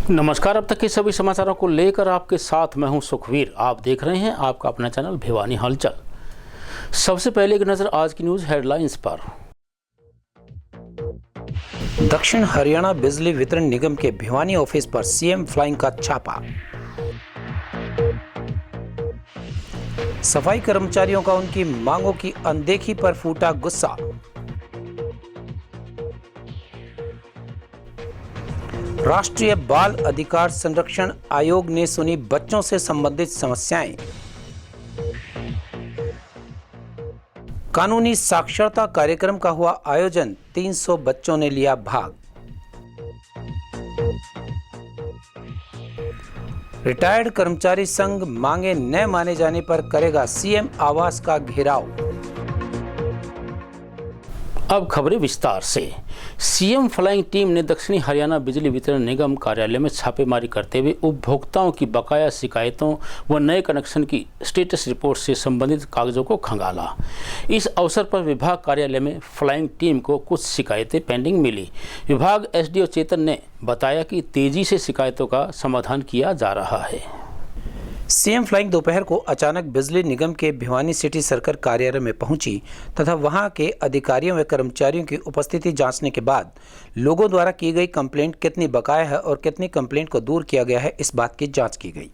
नमस्कार। अब तक के सभी समाचारों को लेकर आपके साथ मैं हूं सुखवीर। आप देख रहे हैं आपका अपना चैनल भिवानी हलचल। सबसे पहले एक नजर आज की न्यूज हेडलाइंस पर। दक्षिण हरियाणा बिजली वितरण निगम के भिवानी ऑफिस पर सीएम फ्लाइंग का छापा। सफाई कर्मचारियों का उनकी मांगों की अनदेखी पर फूटा गुस्सा। राष्ट्रीय बाल अधिकार संरक्षण आयोग ने सुनी बच्चों से संबंधित समस्याएं। कानूनी साक्षरता कार्यक्रम का हुआ आयोजन, 300 बच्चों ने लिया भाग। रिटायर्ड कर्मचारी संघ मांगे न माने जाने पर करेगा सीएम आवास का घेराव। अब खबरें विस्तार से। सीएम फ्लाइंग टीम ने दक्षिणी हरियाणा बिजली वितरण निगम कार्यालय में छापेमारी करते हुए उपभोक्ताओं की बकाया शिकायतों व नए कनेक्शन की स्टेटस रिपोर्ट से संबंधित कागजों को खंगाला। इस अवसर पर विभाग कार्यालय में फ्लाइंग टीम को कुछ शिकायतें पेंडिंग मिली। विभाग एसडीओ चेतन ने बताया कि तेजी से शिकायतों का समाधान किया जा रहा है। सीएम फ्लाइंग दोपहर को अचानक बिजली निगम के भिवानी सिटी सर्कल कार्यालय में पहुंची तथा वहां के अधिकारियों व कर्मचारियों की उपस्थिति जांचने के बाद लोगों द्वारा की गई कंप्लेंट कितनी बकाया है और कितनी कंप्लेंट को दूर किया गया है, इस बात की जांच की गई।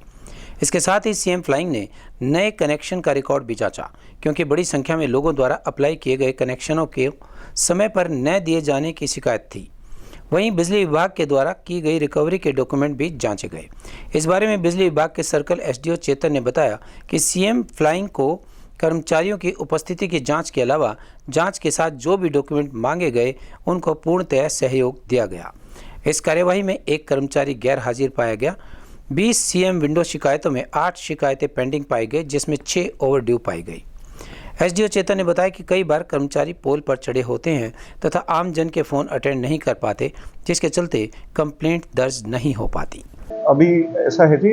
इसके साथ ही सीएम फ्लाइंग ने नए कनेक्शन का रिकॉर्ड भी जांचा, क्योंकि बड़ी संख्या में लोगों द्वारा अप्लाई किए गए कनेक्शनों के समय पर न दिए जाने की शिकायत थी। वहीं बिजली विभाग के द्वारा की गई रिकवरी के डॉक्यूमेंट भी जांचे गए। इस बारे में बिजली विभाग के सर्कल एसडीओ चेतन ने बताया कि सीएम फ्लाइंग को कर्मचारियों की उपस्थिति की जांच के अलावा जांच के साथ जो भी डॉक्यूमेंट मांगे गए उनको पूर्णतः सहयोग दिया गया। इस कार्यवाही में एक कर्मचारी गैर हाजिर पाया गया। 20 सीएम विंडो शिकायतों में 8 शिकायतें पेंडिंग पाई गई, जिसमें 6 ओवरड्यू पाई गई। एसडीओ चेतन ने बताया कि कई बार कर्मचारी पोल पर चढ़े होते हैं तथा आम जन के फोन अटेंड नहीं कर पाते, जिसके चलते कंप्लेंट दर्ज नहीं हो पाती। अभी ऐसा है जी,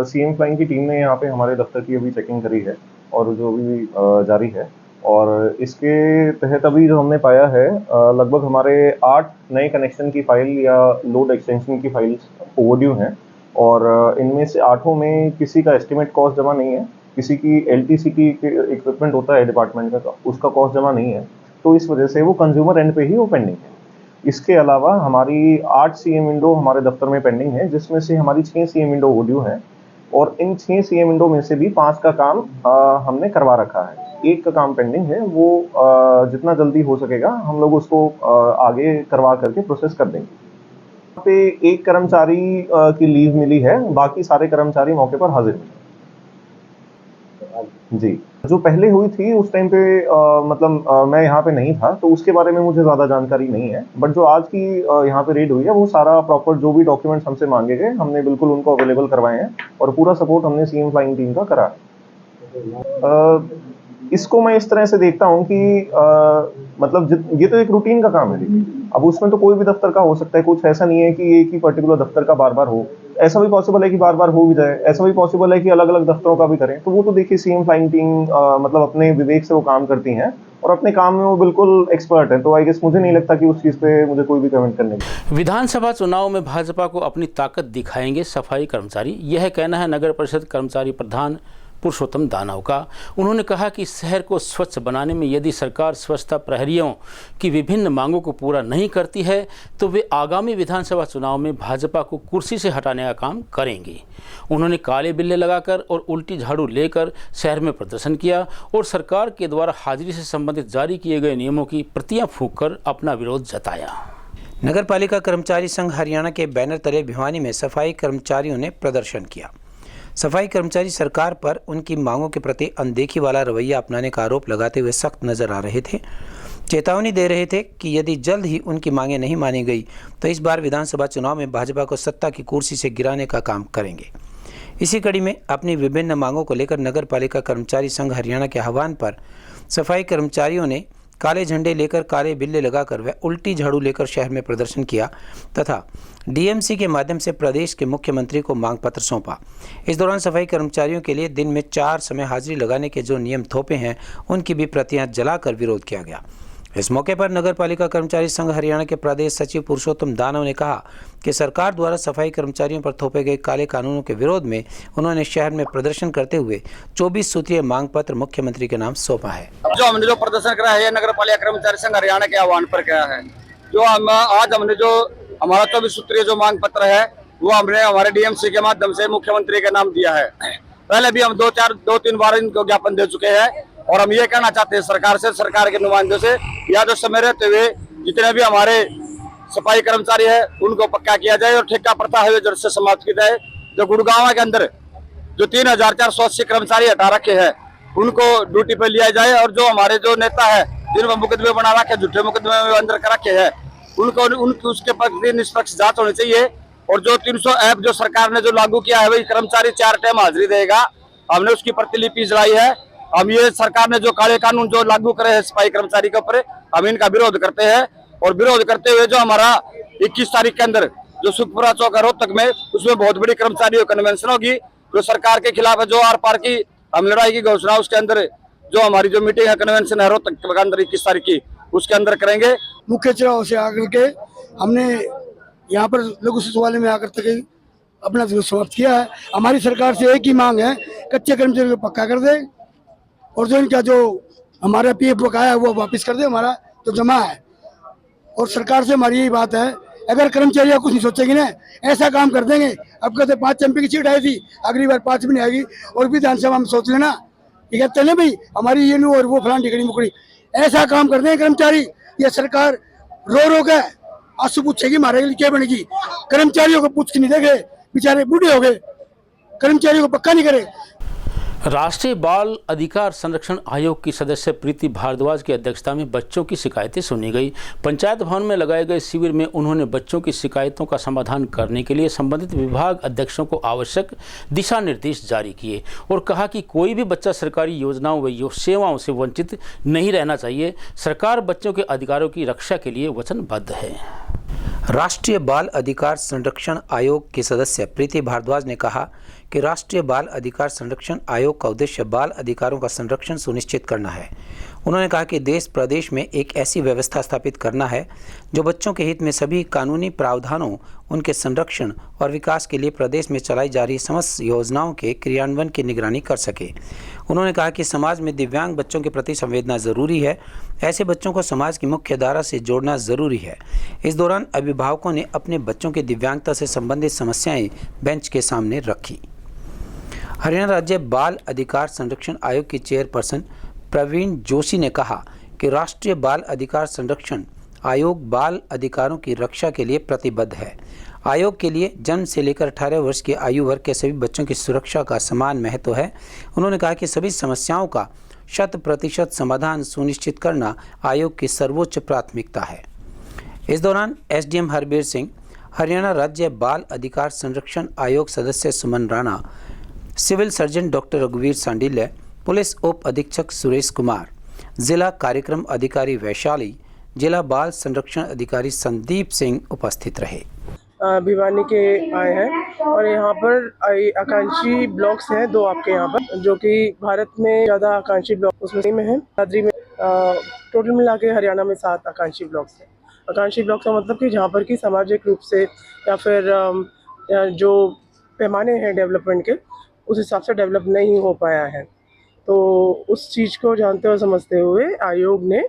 सीएम फ्लाइंग की टीम ने यहाँ पे हमारे दफ्तर की अभी चेकिंग करी है और जो भी जारी है, और इसके तहत अभी जो हमने पाया है लगभग हमारे 8 नए कनेक्शन की फाइल या लोड एक्सटेंशन की फाइल्स ओवरड्यू हैं, और इनमें से 8 में किसी का एस्टिमेट कॉस्ट जमा नहीं है, किसी की एलटीसी की इक्विपमेंट होता है डिपार्टमेंट का, उसका कॉस्ट जमा नहीं है, तो इस वजह से वो कंज्यूमर एंड पे ही वो पेंडिंग है। इसके अलावा हमारी 8 सीएम विंडो हमारे दफ्तर में पेंडिंग है, जिसमें से हमारी 6 सीएम विंडो ओवरड्यू है, और इन 6 सीएम विंडो में से भी 5 का काम हमने करवा रखा है। 1 का काम पेंडिंग है, वो जितना जल्दी हो सकेगा हम लोग उसको आगे करवा करके प्रोसेस कर देंगे। यहाँ पे एक कर्मचारी की लीव मिली है, बाकी सारे कर्मचारी मौके पर हाजिर हैं जी। जो पहले हुई थी उस टाइम पे मैं यहाँ पे नहीं था, तो उसके बारे में मुझे ज़्यादा जानकारी नहीं है, बट जो आज की यहाँ पे रेड हुई है वो सारा प्रॉपर जो भी डॉक्यूमेंट्स हमसे मांगे गए हमने बिल्कुल उनको अवेलेबल करवाए हैं, और पूरा सपोर्ट हमने सीएम फ्लाइंग टीम का करा है। इसको मैं इस तरह से देखता हूँ कि ये तो एक रूटीन का काम है। अब उसमें तो कोई भी दफ्तर का हो सकता है, कुछ ऐसा नहीं है कि एक ही पर्टिकुलर दफ्तर का बार बार हो। ऐसा भी पॉसिबल है कि बार बार हो भी जाए, ऐसा भी पॉसिबल है कि अलग अलग दफ्तरों का भी करें। तो वो तो देखिए सीएम फ्लाइंग टीम अपने विवेक से वो काम करती हैं और अपने काम में वो बिल्कुल एक्सपर्ट है, तो आई गेस मुझे नहीं लगता कि उस चीज़ पे मुझे कोई भी कमेंट करने की। विधानसभा चुनाव में भाजपा को अपनी ताकत दिखाएंगे सफाई कर्मचारी, यह कहना है नगर परिषद कर्मचारी प्रधान पुरुषोत्तम दानव का। उन्होंने कहा कि शहर को स्वच्छ बनाने में यदि सरकार स्वच्छता प्रहरियों की विभिन्न मांगों को पूरा नहीं करती है तो वे आगामी विधानसभा चुनाव में भाजपा को कुर्सी से हटाने का काम करेंगे। उन्होंने काले बिल्ले लगाकर और उल्टी झाड़ू लेकर शहर में प्रदर्शन किया और सरकार के द्वारा हाजिरी से संबंधित जारी किए गए नियमों की प्रतियां फूंककर अपना विरोध जताया। नगर पालिका कर्मचारी संघ हरियाणा के बैनर तले भिवानी में सफाई कर्मचारियों ने प्रदर्शन किया। सफाई कर्मचारी सरकार पर उनकी मांगों के प्रति अनदेखी वाला रवैया अपनाने का आरोप लगाते हुए सख्त नजर आ रहे थे। चेतावनी दे रहे थे कि यदि जल्द ही उनकी मांगें नहीं मानी गई तो इस बार विधानसभा चुनाव में भाजपा को सत्ता की कुर्सी से गिराने का काम करेंगे। इसी कड़ी में अपनी विभिन्न मांगों को लेकर नगर पालिका कर्मचारी संघ हरियाणा के आह्वान पर सफाई कर्मचारियों ने काले झंडे लेकर, काले बिल्ले लगाकर व उल्टी झाड़ू लेकर शहर में प्रदर्शन किया तथा डीएमसी के माध्यम से प्रदेश के मुख्यमंत्री को मांग पत्र सौंपा। इस दौरान सफाई कर्मचारियों के लिए दिन में 4 समय हाजिरी लगाने के जो नियम थोपे हैं उनकी भी प्रतियां जलाकर विरोध किया गया। इस मौके पर नगर पालिका कर्मचारी संघ हरियाणा के प्रदेश सचिव पुरुषोत्तम दानव ने कहा कि सरकार द्वारा सफाई कर्मचारियों पर थोपे गए काले कानूनों के विरोध में उन्होंने शहर में प्रदर्शन करते हुए 24 सूत्रीय मांग पत्र मुख्यमंत्री के नाम सौंपा है। जो हमने जो प्रदर्शन करा है नगर पालिका कर्मचारी संघ हरियाणा के आह्वान पर किया है। जो आज हमने जो हमारा 24 सूत्रीय जो मांग पत्र है वो हमने हमारे डीएमसी के माध्यम से मुख्यमंत्री के नाम दिया है। पहले भी हम 2-3 बार इनको ज्ञापन दे चुके हैं और हम ये कहना चाहते हैं सरकार से, सरकार के नुमाइंदों से, या जो समय रहते हुए जितने भी हमारे सफाई कर्मचारी है उनको पक्का किया जाए और ठेका प्रथा है जड़ से समाप्त की जाए। जो गुड़गांव के अंदर जो 3480 कर्मचारी हटा रखे हैं उनको ड्यूटी पे लिया जाए और जो हमारे जो नेता है जिनमें मुकदमे बना रखे, झूठे मुकदमे में अंदर कर रखे हैं, उनको उसके प्रति निष्पक्ष जांच होनी चाहिए। और जो 300 ऐप जो सरकार ने जो लागू किया है वही कर्मचारी 4 टाइम हाजिरी देगा, हमने उसकी प्रतिलिपि जलाई है। हम ये सरकार ने जो काले कानून जो लागू करे हैं सफाई कर्मचारी के ऊपर, हम इनका विरोध करते हैं। और विरोध करते हुए जो हमारा 21 तारीख के अंदर जो सुखपुरा चौक है रोहतक में, उसमें बहुत बड़ी कर्मचारियों कन्वेंशन होगी जो सरकार के खिलाफ है, जो आर पार की हम लड़ाई की घोषणा उसके अंदर जो हमारी जो मीटिंग है कन्वेंशन है रोहतक के अंदर 21 तारीख की, उसके अंदर करेंगे। मुख्य चौराहे से आकर के हमने यहाँ पर लघु सचिवालय में आकर के अपना समाप्त किया है। हमारी सरकार से एक ही मांग है, कच्चे कर्मचारियों को पक्का कर दे और जो इनका जो हमारा पीएफ बकाया है वो वापस कर दे, हमारा जो जमा है। और सरकार से हमारी यही बात है, अगर कर्मचारी कुछ नहीं सोचेंगे ना, ऐसा काम कर देंगे। अब कहते 5 MP की सीट आई थी, अगली बार 5 भी नहीं आएगी। और विधानसभा में सोच लेना, ये कहते हैं ना भाई हमारी ये नू और वो फलान टिकड़ी मुकड़ी, ऐसा काम कर देंगे कर्मचारी। ये सरकार रो रो के आंसू पूछेगी हमारे लिए क्या बनेगी। कर्मचारियों को पूछ के नहीं देखे, बेचारे बूढ़े हो गए, कर्मचारियों को पक्का नहीं करे। राष्ट्रीय बाल अधिकार संरक्षण आयोग की सदस्य प्रीति भारद्वाज की अध्यक्षता में बच्चों की शिकायतें सुनी गई। पंचायत भवन में लगाए गए शिविर में उन्होंने बच्चों की शिकायतों का समाधान करने के लिए संबंधित विभाग अध्यक्षों को आवश्यक दिशा निर्देश जारी किए और कहा कि कोई भी बच्चा सरकारी योजनाओं व सेवाओं से वंचित नहीं रहना चाहिए। सरकार बच्चों के अधिकारों की रक्षा के लिए वचनबद्ध है। राष्ट्रीय बाल अधिकार संरक्षण आयोग की सदस्य प्रीति भारद्वाज ने कहा कि राष्ट्रीय बाल अधिकार संरक्षण आयोग का उद्देश्य बाल अधिकारों का संरक्षण सुनिश्चित करना है। उन्होंने कहा कि देश प्रदेश में एक ऐसी व्यवस्था स्थापित करना है जो बच्चों के हित में सभी कानूनी प्रावधानों, उनके संरक्षण और विकास के लिए प्रदेश में चलाई जा रही समस्त योजनाओं के क्रियान्वयन की निगरानी कर सके। उन्होंने कहा कि समाज में दिव्यांग बच्चों के प्रति संवेदना जरूरी है। ऐसे बच्चों को समाज की मुख्य धारा से जोड़ना जरूरी है। इस दौरान अभिभावकों ने अपने बच्चों की दिव्यांगता से संबंधित समस्याएं बेंच के सामने रखी। हरियाणा राज्य बाल अधिकार संरक्षण आयोग की चेयरपर्सन प्रवीण जोशी ने कहा कि राष्ट्रीय बाल अधिकार संरक्षण आयोग बाल अधिकारों की रक्षा के लिए प्रतिबद्ध है। आयोग के लिए जन्म से लेकर 18 वर्ष की आयु वर्ग के सभी बच्चों की सुरक्षा का समान महत्व है। उन्होंने कहा कि सभी समस्याओं का 100% समाधान सुनिश्चित करना आयोग की सर्वोच्च प्राथमिकता है। इस दौरान एसडीएम हरबीर सिंह, हरियाणा राज्य बाल अधिकार संरक्षण आयोग सदस्य सुमन राणा, सिविल सर्जन डॉक्टर रघुवीर सांडिल्य, पुलिस उप अधीक्षक सुरेश कुमार, जिला कार्यक्रम अधिकारी वैशाली, जिला बाल संरक्षण अधिकारी संदीप सिंह उपस्थित रहे। भिवानी के आए हैं और यहाँ पर आकांक्षी ब्लॉक्स हैं 2 आपके यहाँ पर, जो कि भारत में ज़्यादा आकांक्षी ब्लॉक उसमें में है। दादरी में टोटल मिला के हरियाणा में 7 आकांक्षी ब्लॉक्स हैं। आकांक्षी ब्लॉक का मतलब कि जहाँ पर कि सामाजिक रूप से या फिर जो पैमाने हैं डेवलपमेंट के उस हिसाब से डेवलप नहीं हो पाया है। तो उस चीज़ को जानते और समझते हुए आयोग ने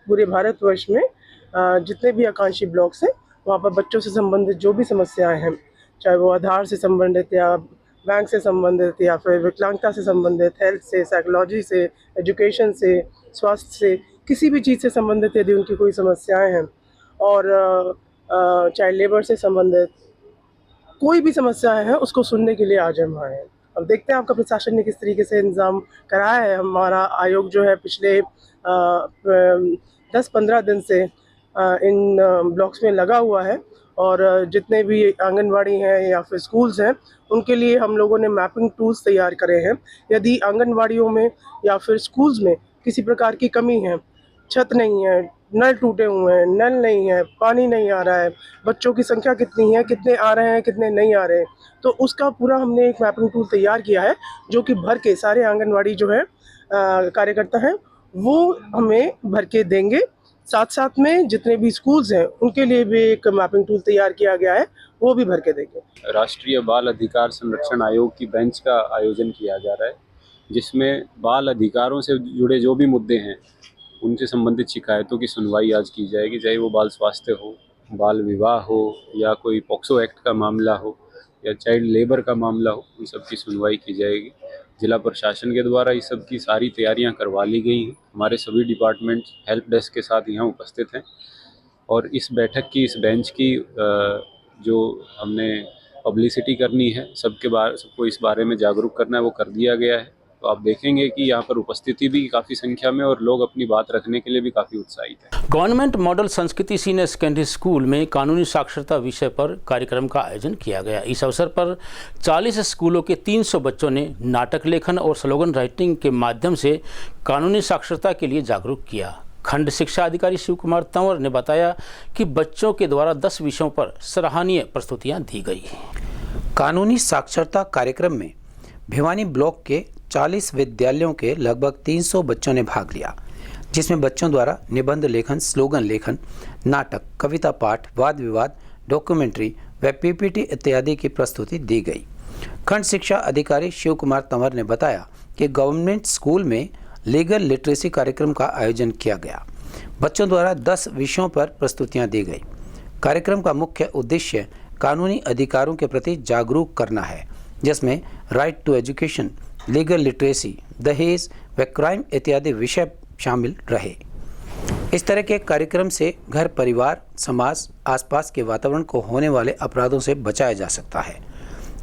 पूरे भारतवर्ष में जितने भी आकांक्षी ब्लॉक्स हैं वहाँ पर बच्चों से संबंधित जो भी समस्याएं हैं, चाहे वो आधार से संबंधित या बैंक से संबंधित या फिर विकलांगता से संबंधित, हेल्थ से, साइकोलॉजी से, एजुकेशन से, स्वास्थ्य से, किसी भी चीज़ से संबंधित यदि उनकी कोई समस्याएं हैं और चाइल्ड लेबर से संबंधित कोई भी समस्याएं हैं उसको सुनने के लिए आज हम आए हैं। अब देखते हैं आपका प्रशासन ने किस तरीके से इंतज़ाम कराया है। हमारा आयोग जो है पिछले 10-15 दिन से इन ब्लॉक्स में लगा हुआ है और जितने भी आंगनवाड़ी हैं या फिर स्कूल्स हैं उनके लिए हम लोगों ने मैपिंग टूल्स तैयार करे हैं। यदि आंगनवाड़ियों में या फिर स्कूल्स में किसी प्रकार की कमी है, छत नहीं है, नल टूटे हुए हैं, नल नहीं है, पानी नहीं आ रहा है, बच्चों की संख्या कितनी है, कितने आ रहे हैं, कितने नहीं आ रहे हैं, तो उसका पूरा हमने एक मैपिंग टूल तैयार किया है जो कि भर के सारे आंगनवाड़ी जो है कार्यकर्ता हैं वो हमें भर के देंगे साथ साथ में जितने भी स्कूल्स हैं उनके लिए भी एक मैपिंग टूल तैयार किया गया है, वो भी भर के देंगे। राष्ट्रीय बाल अधिकार संरक्षण आयोग की बेंच का आयोजन किया जा रहा है, जिसमें बाल अधिकारों से जुड़े जो भी मुद्दे हैं उनसे संबंधित शिकायतों की सुनवाई आज की जाएगी, चाहे वो बाल स्वास्थ्य हो, बाल विवाह हो, या कोई पॉक्सो एक्ट का मामला हो, या चाइल्ड लेबर का मामला हो, उन सब की सुनवाई की जाएगी। जिला प्रशासन के द्वारा इस सब की सारी तैयारियां करवा ली गई हैं। हमारे सभी डिपार्टमेंट हेल्प डेस्क के साथ यहाँ उपस्थित हैं और इस बैठक की, इस बेंच की जो हमने पब्लिसिटी करनी है, सबको इस बारे में जागरूक करना है, वो कर दिया गया है। तो आप देखेंगे कि यहाँ पर उपस्थिति भी काफ़ी संख्या में और लोग अपनी बात रखने के लिए भी काफ़ी उत्साहित हैं। गवर्नमेंट मॉडल संस्कृति सीनियर सेकेंडरी स्कूल में कानूनी साक्षरता विषय पर कार्यक्रम का आयोजन किया गया। इस अवसर पर 40 स्कूलों के 300 बच्चों ने नाटक लेखन और स्लोगन राइटिंग के माध्यम से कानूनी साक्षरता के लिए जागरूक किया। खंड शिक्षा अधिकारी शिव कुमार तंवर ने बताया कि बच्चों के द्वारा 10 विषयों पर सराहनीय प्रस्तुतियाँ दी गई। कानूनी साक्षरता कार्यक्रम में भिवानी ब्लॉक के 40 विद्यालयों के लगभग 300 बच्चों ने भाग लिया, जिसमें बच्चों द्वारा निबंध लेखन, स्लोगन लेखन, नाटक, कविता पाठ, वाद विवाद, डॉक्यूमेंट्री व पीपीटी इत्यादि की प्रस्तुति दी गई। खंड शिक्षा अधिकारी शिव कुमार तंवर ने बताया कि गवर्नमेंट स्कूल में लीगल लिटरेसी कार्यक्रम का आयोजन किया गया। बच्चों द्वारा 10 विषयों पर प्रस्तुतियां दी गई। कार्यक्रम का मुख्य उद्देश्य कानूनी अधिकारों के प्रति जागरूक करना है, जिसमें right to education, legal literacy, दहेज व क्राइम इत्यादि विषय शामिल रहे। इस तरह के कार्यक्रम से घर परिवार, समाज, आसपास के वातावरण को होने वाले अपराधों से बचाया जा सकता है।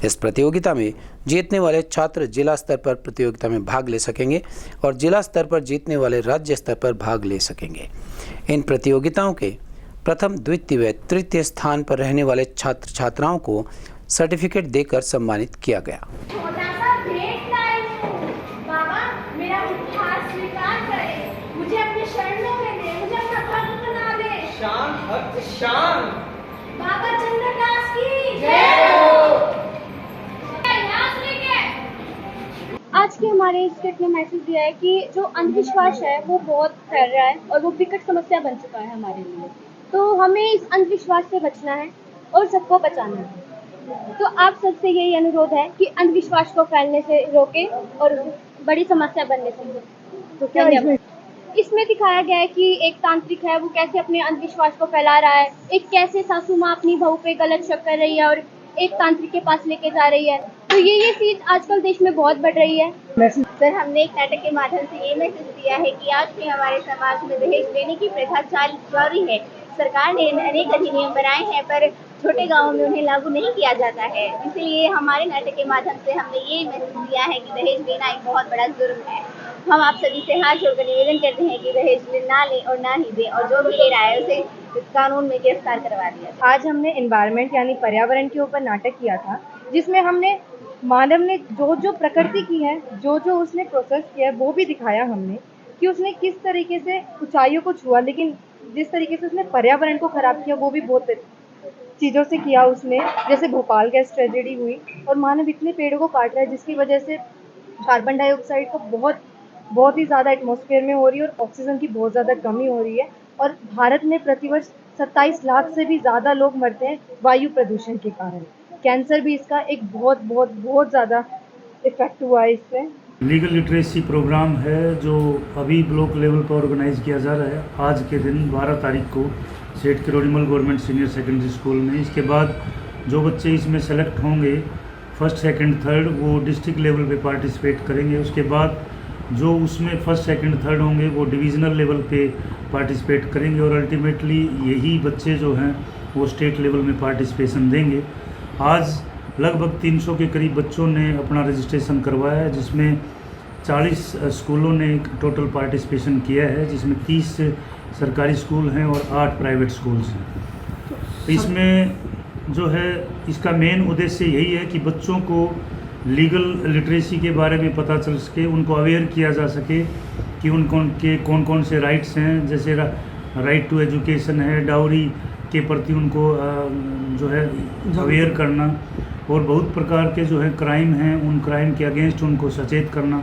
इस प्रतियोगिता में जीतने वाले छात्र जिला स्तर पर प्रतियोगिता में भाग ले सकेंगे और जिला स्तर पर जीतने वाले राज्य स्तर पर भाग ले सकेंगे। इन प्रतियोगिताओं के प्रथम, द्वितीय व तृतीय स्थान पर रहने वाले छात्र छात्राओं को सर्टिफिकेट देकर सम्मानित किया गया। बाबा चंद्रदास की जय हो। आज के हमारे स्टेट में मैसेज दिया है कि जो अंधविश्वास है वो बहुत फैल रहा है और वो विकट समस्या बन चुका है हमारे लिए। तो हमें इस अंधविश्वास से बचना है और सबको बचाना है। तो आप सबसे यही अनुरोध है कि अंधविश्वास को फैलने से रोकें और बड़ी समस्या बनने से। तो क्या इसमें दिखाया गया है कि एक तांत्रिक है वो कैसे अपने अंधविश्वास को फैला रहा है, एक कैसे सासू माँ अपनी बहू पे गलत शक कर रही है और एक तांत्रिक के पास लेके जा रही है। तो ये चीज आजकल देश में बहुत बढ़ रही है। सर, हमने एक नाटक के माध्यम से ये मैसेज दिया है कि आज भी हमारे समाज में दहेज लेने की प्रथा जारी है। सरकार ने अनेक अधिनियम बनाए हैं पर छोटे गांवों में उन्हें लागू नहीं किया जाता है। इसलिए हमारे नाटक के माध्यम से हमने ये मैसेज दिया है कि दहेज लेना एक बहुत बड़ा जुर्म है। हम आप सभी से हाथ जोड़कर निवेदन करते हैं कि दहेज ना लें और ना ही दें, और जो भी ले रहा है उसे कानून में गिरफ्तार करवा दिया। आज हमने एनवायरनमेंट यानी पर्यावरण के ऊपर नाटक किया था, जिसमें हमने मानव ने जो प्रकृति की है, जो उसने प्रोसेस किया है वो भी दिखाया हमने कि उसने किस तरीके से ऊंचाइयों को छुआ, लेकिन जिस तरीके से उसने पर्यावरण को खराब किया वो भी बहुत चीज़ों से किया उसने। जैसे भोपाल गैस ट्रेजेडी हुई और मानव इतने पेड़ों को काट रहा है जिसकी वजह से कार्बन डाइऑक्साइड को बहुत ही ज़्यादा एटमॉस्फेयर में हो रही है और ऑक्सीजन की बहुत ज़्यादा कमी हो रही है। और भारत में प्रतिवर्ष 27 लाख से भी ज़्यादा लोग मरते हैं वायु प्रदूषण के कारण। कैंसर भी इसका एक बहुत ज़्यादा इफेक्ट हुआ है इससे। लीगल लिटरेसी प्रोग्राम है जो अभी ब्लॉक लेवल पर ऑर्गेनाइज किया जा रहा है। आज के दिन 12 तारीख को Seth Kirorimal government senior secondary school में। इसके बाद जो बच्चे इसमें सेलेक्ट होंगे फर्स्ट, सेकंड, थर्ड, वो डिस्ट्रिक्ट लेवल पे पार्टिसिपेट करेंगे। उसके बाद जो उसमें फर्स्ट, सेकंड, थर्ड होंगे वो डिवीज़नल लेवल पे पार्टिसिपेट करेंगे और अल्टीमेटली यही बच्चे जो हैं वो स्टेट लेवल में पार्टिसिपेशन देंगे। आज लगभग 300 के करीब बच्चों ने अपना रजिस्ट्रेशन करवाया है, जिसमें 40 स्कूलों ने टोटल पार्टिसिपेशन किया है, जिसमें 30 सरकारी स्कूल हैं और 8 प्राइवेट स्कूल्स हैं। इसमें जो है इसका मेन उद्देश्य यही है कि बच्चों को लीगल लिटरेसी के बारे में पता चल सके, उनको अवेयर किया जा सके कि उनके कौन कौन से राइट्स हैं। जैसे राइट टू एजुकेशन है, डाउरी के प्रति उनको जो है अवेयर करना, और बहुत प्रकार के जो है क्राइम हैं, उन क्राइम के अगेंस्ट उनको सचेत करना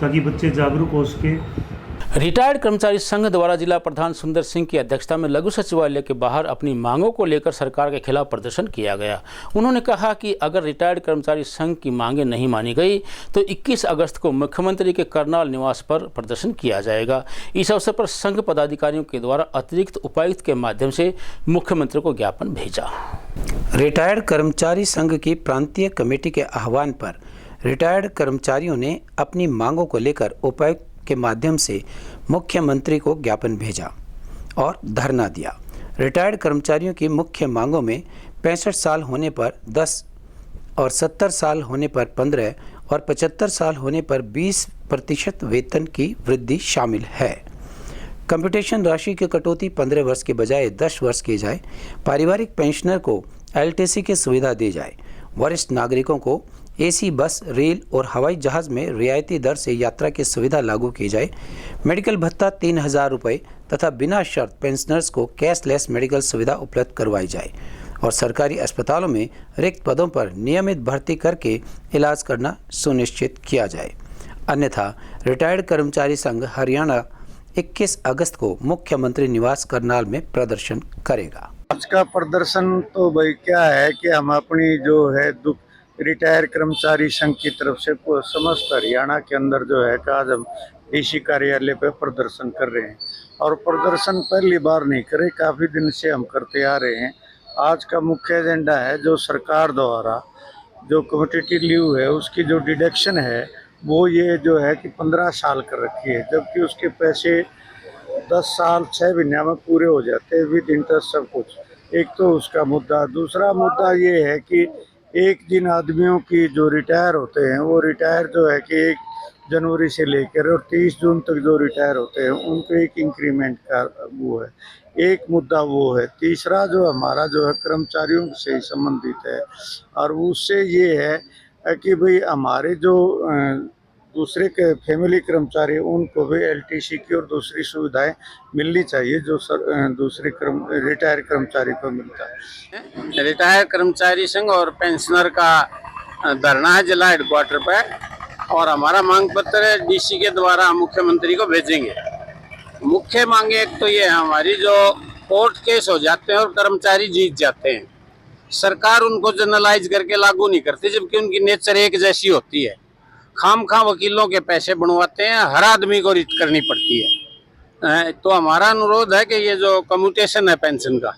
ताकि बच्चे जागरूक हो सके। रिटायर्ड कर्मचारी संघ द्वारा जिला प्रधान सुंदर सिंह की अध्यक्षता में लघु सचिवालय के बाहर अपनी मांगों को लेकर सरकार के खिलाफ प्रदर्शन किया गया। उन्होंने कहा कि अगर रिटायर्ड कर्मचारी संघ की मांगें नहीं मानी गई तो 21 अगस्त को मुख्यमंत्री के करनाल निवास पर प्रदर्शन किया जाएगा। इस अवसर पर संघ पदाधिकारियों के द्वारा अतिरिक्त उपायुक्त के माध्यम से मुख्यमंत्री को ज्ञापन भेजा। रिटायर्ड कर्मचारी संघ की प्रांतीय कमेटी के आह्वान पर रिटायर्ड कर्मचारियों ने अपनी मांगों को लेकर उपायुक्त के माध्यम से मुख्यमंत्री को ज्ञापन भेजा और धरना दिया। रिटायर्ड कर्मचारियों की मुख्य मांगों में 65 साल होने पर 10 और 70 साल होने पर 15 और 75 साल होने पर 20% वेतन की वृद्धि शामिल है। कंप्यूटेशन राशि की कटौती 15 वर्ष के बजाय 10 वर्ष की जाए। पारिवारिक पेंशनर को LTC की सुविधा दी जाए। वरिष्ठ नागरिकों को AC बस, रेल और हवाई जहाज में रियायती दर से यात्रा की सुविधा लागू की जाए। मेडिकल भत्ता 3000 रुपये तथा बिना शर्त पेंशनर्स को कैशलेस मेडिकल सुविधा उपलब्ध करवाई जाए और सरकारी अस्पतालों में रिक्त पदों पर नियमित भर्ती करके इलाज करना सुनिश्चित किया जाए। अन्यथा रिटायर्ड कर्मचारी संघ हरियाणा 21 अगस्त को मुख्यमंत्री निवास करनाल में प्रदर्शन करेगा। आज का प्रदर्शन तो भाई क्या है कि हम अपनी जो है रिटायर कर्मचारी संघ की तरफ से समस्त हरियाणा के अंदर जो है आज हम DC कार्यालय पे प्रदर्शन कर रहे हैं और प्रदर्शन पहली बार नहीं करे, काफ़ी दिन से हम करते आ रहे हैं। आज का मुख्य एजेंडा है जो सरकार द्वारा जो कम्यूटेटिव लीव है उसकी जो डिडक्शन है वो ये जो है कि 15 साल कर रखी है, जबकि उसके पैसे 10 साल 6 महीने में पूरे हो जाते हैं विद इंटरेस्ट सब कुछ। एक तो उसका मुद्दा, दूसरा मुद्दा ये है कि एक जिन आदमियों की जो रिटायर होते हैं वो रिटायर जो है कि 1 जनवरी से लेकर और 30 जून तक जो रिटायर होते हैं उनको एक इंक्रीमेंट का वो है, एक मुद्दा वो है। तीसरा जो हमारा जो है कर्मचारियों से संबंधित है और उससे ये है कि भाई हमारे जो दूसरे के फैमिली कर्मचारी उनको भी LTC की और दूसरी सुविधाएं मिलनी चाहिए जो दूसरे रिटायर कर्मचारी को मिलता है। रिटायर कर्मचारी संघ और पेंशनर का धरना है जिला हेडक्वार्टर पर और हमारा मांग पत्र DC के द्वारा मुख्यमंत्री को भेजेंगे। मुख्य मांगे एक तो ये है हमारी, जो कोर्ट केस हो जाते हैं और कर्मचारी जीत जाते हैं, सरकार उनको जनरलाइज करके लागू नहीं करती, जबकि उनकी नेचर एक जैसी होती है। खामखा वकीलों के पैसे बनवाते हैं, हर आदमी को रीत करनी पड़ती है। तो हमारा अनुरोध है कि ये जो कम्यूटेशन है पेंशन का,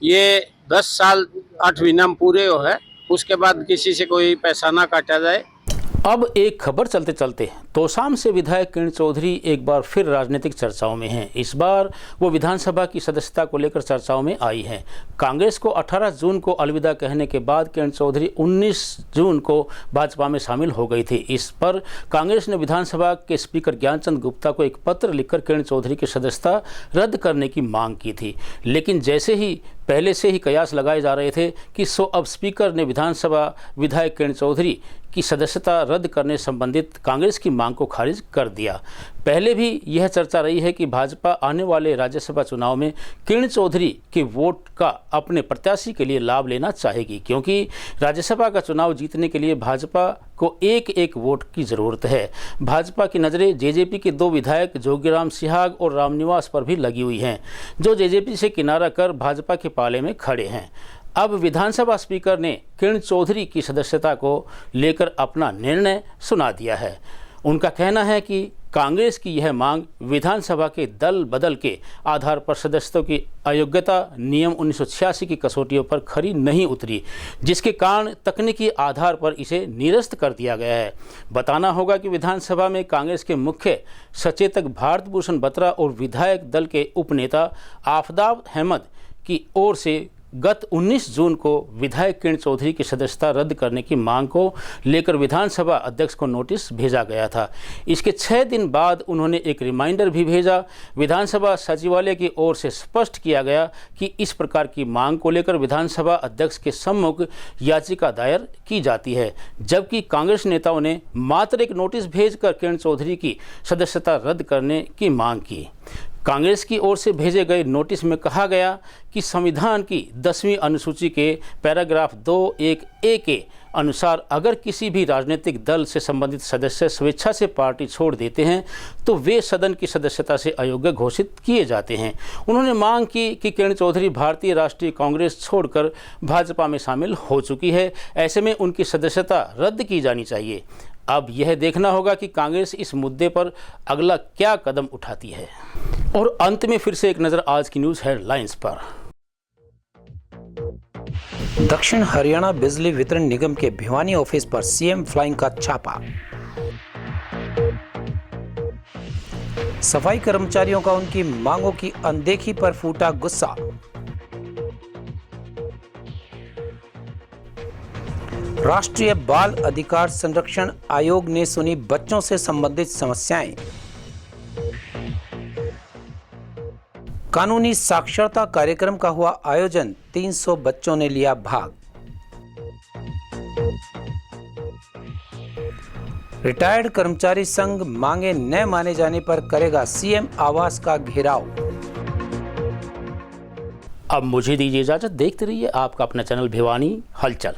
ये 10 साल 8 महीना पूरे हो है, उसके बाद किसी से कोई पैसा ना काटा जाए। अब एक खबर चलते चलते तोशाम से विधायक किरण चौधरी एक बार फिर राजनीतिक चर्चाओं में हैं। इस बार वो विधानसभा की सदस्यता को लेकर चर्चाओं में आई हैं। कांग्रेस को 18 जून को अलविदा कहने के बाद किरण चौधरी 19 जून को भाजपा में शामिल हो गई थी। इस पर कांग्रेस ने विधानसभा के स्पीकर ज्ञानचंद गुप्ता को एक पत्र लिखकर किरण चौधरी की सदस्यता रद्द करने की मांग की थी, लेकिन जैसे ही पहले से ही कयास लगाए जा रहे थे कि अब स्पीकर ने विधानसभा विधायक किरण चौधरी की सदस्यता रद्द करने संबंधित कांग्रेस की मांग को खारिज कर दिया। पहले भी यह चर्चा रही है कि भाजपा आने वाले राज्यसभा चुनाव में किरण चौधरी के वोट का अपने प्रत्याशी के लिए लाभ लेना चाहेगी, क्योंकि राज्यसभा का चुनाव जीतने के लिए भाजपा को एक वोट की ज़रूरत है। भाजपा की नज़रें JJP के 2 विधायक जोगीराम सिहाग और रामनिवास पर भी लगी हुई हैं, जो JJP से किनारा कर भाजपा के पाले में खड़े हैं। अब विधानसभा स्पीकर ने किरण चौधरी की सदस्यता को लेकर अपना निर्णय सुना दिया है। उनका कहना है कि कांग्रेस की यह मांग विधानसभा के दल बदल के आधार पर सदस्यों की अयोग्यता नियम 1986 की कसौटियों पर खरी नहीं उतरी, जिसके कारण तकनीकी आधार पर इसे निरस्त कर दिया गया है। बताना होगा कि विधानसभा में कांग्रेस के मुख्य सचेतक भारत भूषण बत्रा और विधायक दल के उपनेता आफताब अहमद की ओर से गत 19 जून को विधायक किरण चौधरी की सदस्यता रद्द करने की मांग को लेकर विधानसभा अध्यक्ष को नोटिस भेजा गया था। इसके 6 दिन बाद उन्होंने एक रिमाइंडर भी भेजा। विधानसभा सचिवालय की ओर से स्पष्ट किया गया कि इस प्रकार की मांग को लेकर विधानसभा अध्यक्ष के सम्मुख याचिका दायर की जाती है, जबकि कांग्रेस नेताओं ने मात्र एक नोटिस भेजकर किरण चौधरी की सदस्यता रद्द करने की मांग की। कांग्रेस की ओर से भेजे गए नोटिस में कहा गया कि संविधान की 10वीं अनुसूची के पैराग्राफ 2(1)(a) के अनुसार अगर किसी भी राजनीतिक दल से संबंधित सदस्य स्वेच्छा से पार्टी छोड़ देते हैं तो वे सदन की सदस्यता से अयोग्य घोषित किए जाते हैं। उन्होंने मांग की कि किरण चौधरी भारतीय राष्ट्रीय कांग्रेस छोड़कर भाजपा में शामिल हो चुकी है, ऐसे में उनकी सदस्यता रद्द की जानी चाहिए। अब यह देखना होगा कि कांग्रेस इस मुद्दे पर अगला क्या कदम उठाती है। और अंत में फिर से एक नज़र आज की न्यूज़ हेडलाइंस पर। दक्षिण हरियाणा बिजली वितरण निगम के भिवानी ऑफिस पर सीएम फ्लाइंग का छापा। सफाई कर्मचारियों का उनकी मांगों की अनदेखी पर फूटा गुस्सा। राष्ट्रीय बाल अधिकार संरक्षण आयोग ने सुनी बच्चों से संबंधित समस्याएं। कानूनी साक्षरता कार्यक्रम का हुआ आयोजन, 300 बच्चों ने लिया भाग। रिटायर्ड कर्मचारी संघ मांगे न माने जाने पर करेगा सीएम आवास का घेराव। अब मुझे दीजिए इजाजत। देखते रहिए आपका अपना चैनल भिवानी हलचल।